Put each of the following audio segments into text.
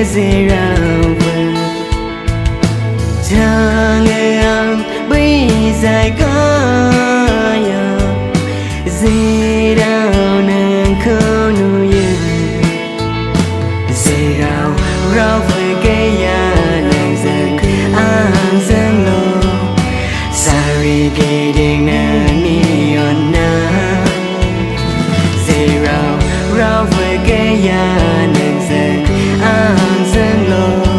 dễ rào vờ cha nghe ang bây dài có ya dễ đau nàng khâu nu ye dễ rào rào với cái ya nàng dần ang dần lo sari cái đèn nàng ni on na dễ rào rào với cái ya nàng dần ang dần lo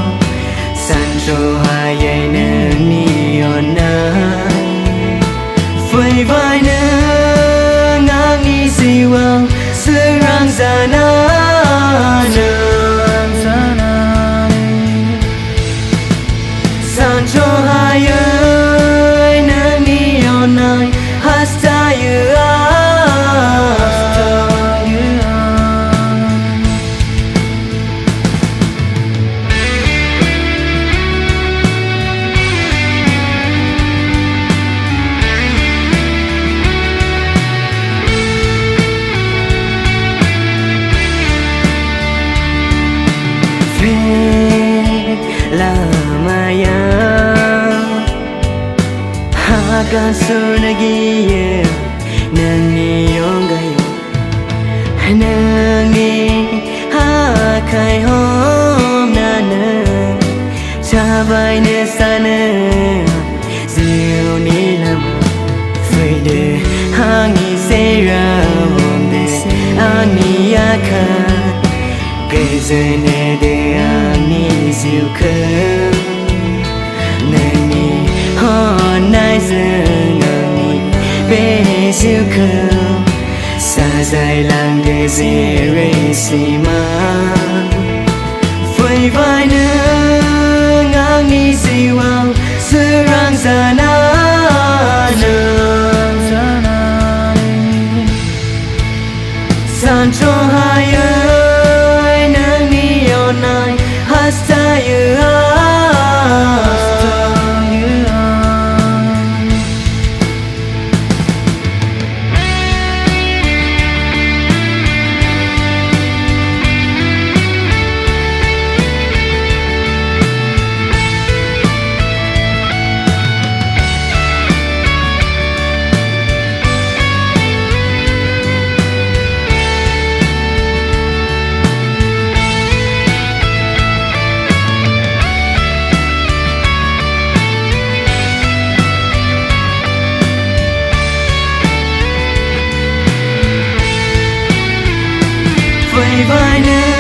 san cho hai dây nàng ni on na phơi vai nàng ngang ni siêu sương răng ra na san cho hai ơi nàng ni on nai hasta you la maya haga sunagi ye nangi yongayo nangi ha kai hom nana chabai ne sana ziu ni lam frede hangi sera hom des ani yakha cái dây này để anh đi siêu khơi này đi hôm nay giờ ngồi bên siêu khơi xa dài làng để gì rơi xì mà phơi vai nữa ngang đi siêu ao sương răng ra na san cho hai hasta you vai vai nữa